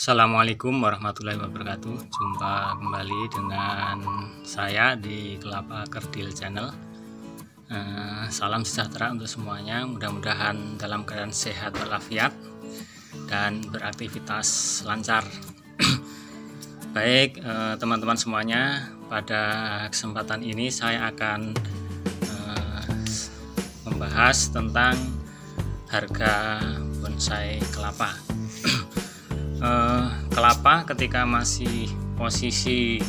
Assalamualaikum warahmatullahi wabarakatuh. Jumpa kembali dengan saya di Kelapa Kerdil Channel. Salam sejahtera untuk semuanya. Mudah-mudahan dalam keadaan sehat walafiat dan beraktivitas lancar. Baik, teman-teman semuanya, pada kesempatan ini saya akan membahas tentang harga bonsai kelapa. Kelapa ketika masih posisi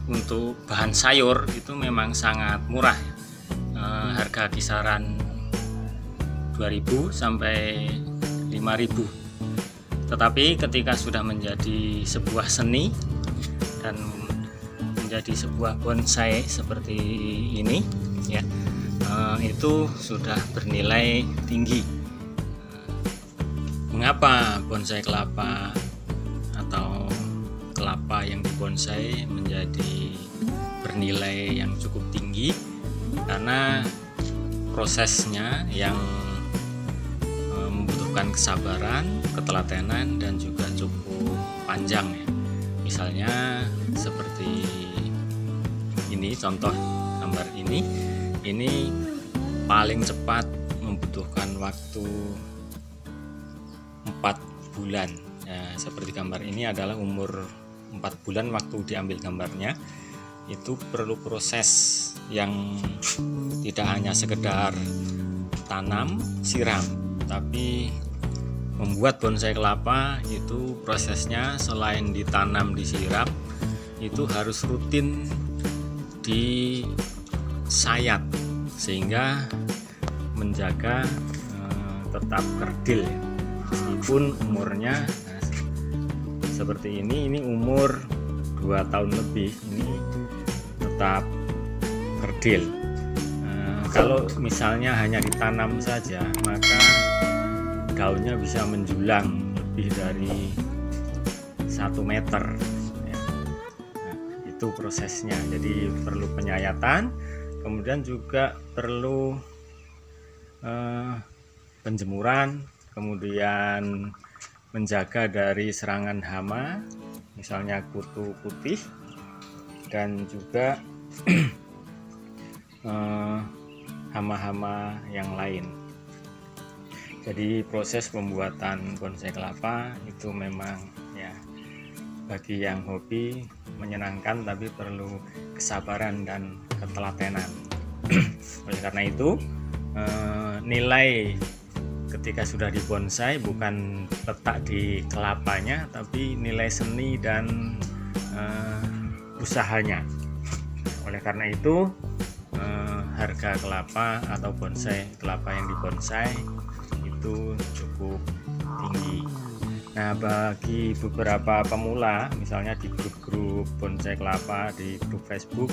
untuk bahan sayur itu memang sangat murah, harga kisaran 2.000 sampai 5.000. Tetapi ketika sudah menjadi sebuah seni dan menjadi sebuah bonsai seperti ini ya, itu sudah bernilai tinggi. Mengapa bonsai kelapa atau kelapa yang dibonsai menjadi bernilai yang cukup tinggi? Karena prosesnya yang membutuhkan kesabaran, ketelatenan, dan juga cukup panjang ya. Misalnya seperti ini, contoh gambar ini paling cepat membutuhkan waktu 4 bulan ya, seperti gambar ini adalah umur 4 bulan waktu diambil gambarnya. Itu perlu proses yang tidak hanya sekedar tanam, siram, tapi membuat bonsai kelapa itu prosesnya selain ditanam, disiram, itu harus rutin disayat sehingga menjaga tetap kerdil ya. Meskipun umurnya seperti ini umur 2 tahun lebih, ini tetap kerdil. Kalau misalnya hanya ditanam saja, maka daunnya bisa menjulang lebih dari 1 meter ya. Itu prosesnya, jadi perlu penyayatan, kemudian juga perlu penjemuran, kemudian menjaga dari serangan hama, misalnya kutu putih, dan juga hama-hama yang lain. Jadi proses pembuatan bonsai kelapa itu memang ya, bagi yang hobi menyenangkan, tapi perlu kesabaran dan ketelatenan. Oleh karena itu nilai ketika sudah dibonsai bukan letak di kelapanya, tapi nilai seni dan usahanya. Oleh karena itu harga kelapa atau bonsai kelapa yang dibonsai itu cukup tinggi. Nah, bagi beberapa pemula, misalnya di grup-grup bonsai kelapa di grup Facebook,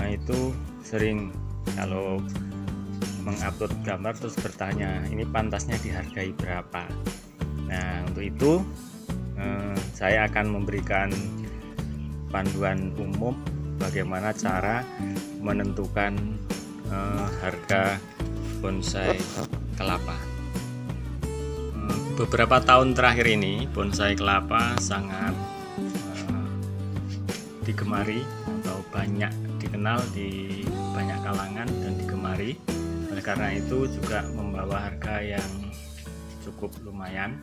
itu sering kalau mengupload gambar terus bertanya, ini pantasnya dihargai berapa? Nah, untuk itu saya akan memberikan panduan umum bagaimana cara menentukan harga bonsai kelapa. Beberapa tahun terakhir ini bonsai kelapa sangat digemari atau banyak dikenal di banyak kalangan dan digemari. Oleh karena itu juga membawa harga yang cukup lumayan.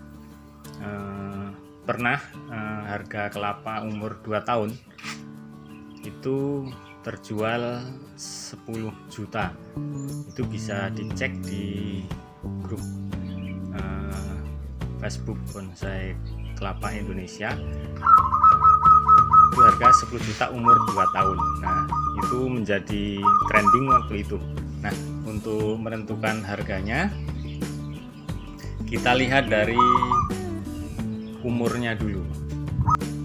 Pernah harga kelapa umur 2 tahun itu terjual 10 juta. Itu bisa dicek di grup Facebook Bonsai Kelapa Indonesia. Itu harga 10 juta umur 2 tahun. Nah, itu menjadi trending waktu itu. Nah, untuk menentukan harganya, kita lihat dari umurnya dulu.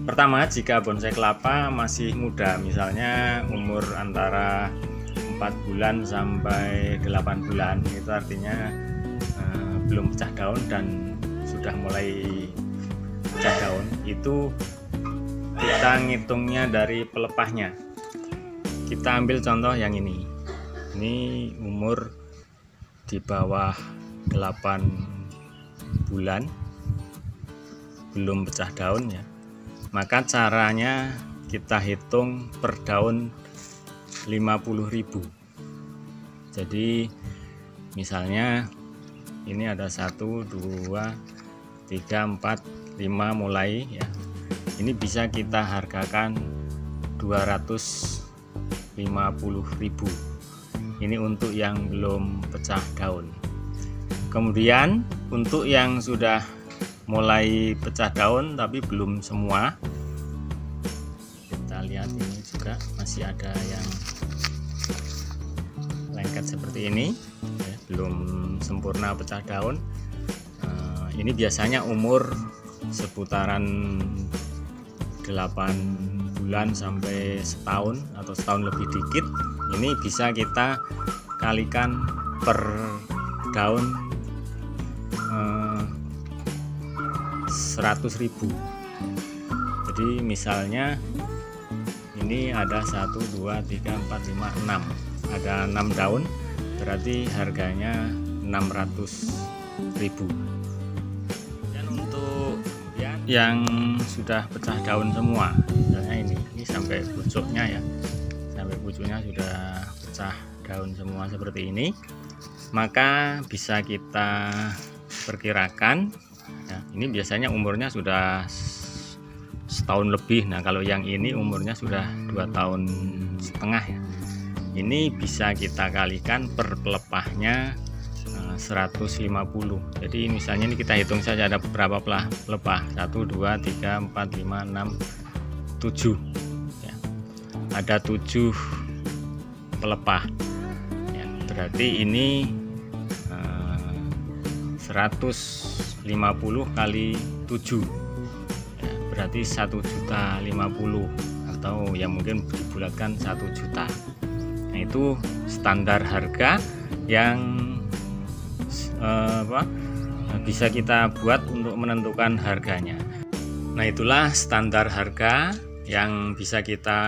Pertama, jika bonsai kelapa masih muda, misalnya umur antara 4 bulan sampai 8 bulan, itu artinya belum pecah daun dan sudah mulai pecah daun, itu kita ngitungnya dari pelepahnya. Kita ambil contoh yang ini umur di bawah 8 bulan belum pecah daun ya, maka caranya kita hitung per daun 50.000. Jadi misalnya ini ada 1, 2, 3, 4, 5 mulai ya. Ini bisa kita hargakan 250.000. Ini untuk yang belum pecah daun. Kemudian untuk yang sudah mulai pecah daun tapi belum semua, kita lihat ini juga masih ada yang lengket seperti ini ya, belum sempurna pecah daun. Ini biasanya umur seputaran 8 bulan sampai setahun atau setahun lebih dikit. Ini bisa kita kalikan per daun 100.000. Jadi misalnya ini ada 1, 2, 3, 4, 5, 6, ada 6 daun, berarti harganya 600.000. Dan untuk yang sudah pecah daun semua, misalnya ini sampai pucuknya ya, sampai pucuknya sudah pecah daun semua seperti ini, maka bisa kita perkirakan ya, ini biasanya umurnya sudah setahun lebih. Nah kalau yang ini umurnya sudah 2,5 tahun ya, ini bisa kita kalikan per pelepahnya 150. Jadi misalnya ini kita hitung saja ada berapa pelepah, 1, 2, 3, 4, 5, 6, 7 ya. Ada 7 pelepah ya, berarti ini 150 kali 7 ya, berarti 1.050.000 atau yang mungkin dibulatkan 1 juta. Nah itu standar harga yang bisa kita buat untuk menentukan harganya. Nah itulah standar harga yang bisa kita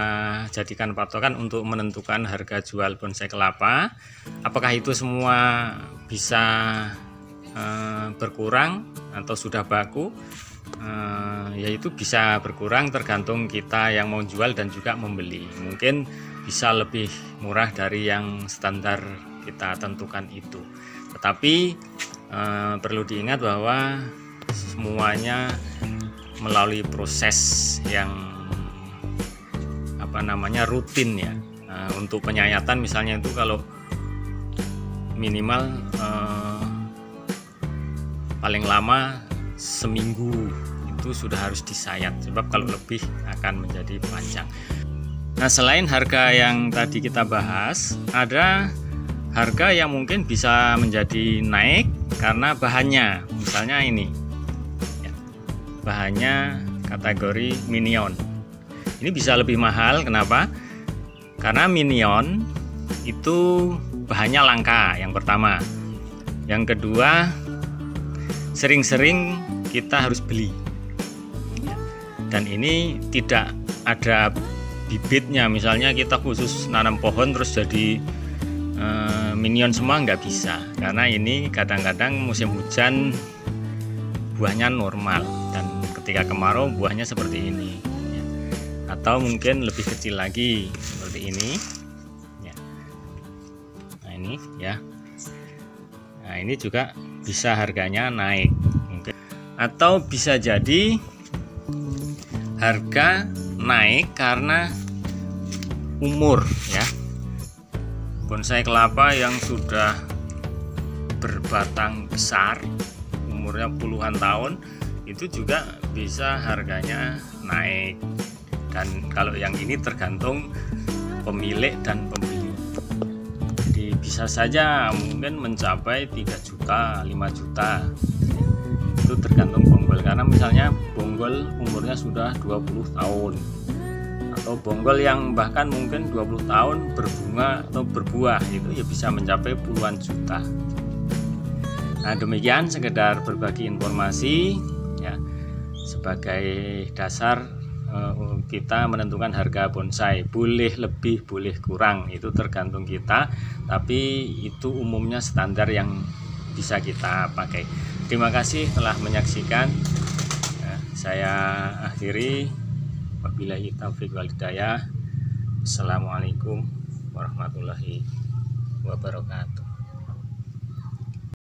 jadikan patokan untuk menentukan harga jual bonsai kelapa. Apakah itu semua bisa berkurang atau sudah baku? Yaitu bisa berkurang tergantung kita yang mau jual dan juga membeli. Mungkin bisa lebih murah dari yang standar kita tentukan itu. Tetapi perlu diingat bahwa semuanya melalui proses yang rutin ya. Untuk penyayatan misalnya itu kalau minimal paling lama seminggu itu sudah harus disayat, sebab kalau lebih akan menjadi panjang. Nah selain harga yang tadi kita bahas, ada harga yang mungkin bisa menjadi naik karena bahannya. Misalnya ini ya, bahannya kategori minion, ini bisa lebih mahal. Kenapa? Karena minion itu bahannya langka, yang pertama. Yang kedua, sering-sering kita harus beli, dan ini tidak ada bibitnya. Misalnya kita khusus nanam pohon terus jadi minion semua, nggak bisa, karena ini kadang-kadang musim hujan buahnya normal, dan ketika kemarau buahnya seperti ini ya. Atau mungkin lebih kecil lagi seperti ini ya. Nah ini ya, nah ini juga bisa harganya naik mungkin. Atau bisa jadi harga naik karena umur ya. Bonsai kelapa yang sudah berbatang besar, umurnya puluhan tahun, itu juga bisa harganya naik. Dan kalau yang ini tergantung pemilik dan pembeli. Jadi bisa saja mungkin mencapai 3 juta, 5 juta. Itu tergantung bonggol, karena misalnya bonggol umurnya sudah 20 tahun, atau bonggol yang bahkan mungkin 20 tahun berbunga atau berbuah, itu ya bisa mencapai puluhan juta. Nah demikian sekedar berbagi informasi ya, sebagai dasar kita menentukan harga bonsai. Boleh lebih boleh kurang, itu tergantung kita, tapi itu umumnya standar yang bisa kita pakai. Terima kasih telah menyaksikan. saya akhiri. Wabillahi taufiq wal hidayah. Assalamualaikum warahmatullahi wabarakatuh.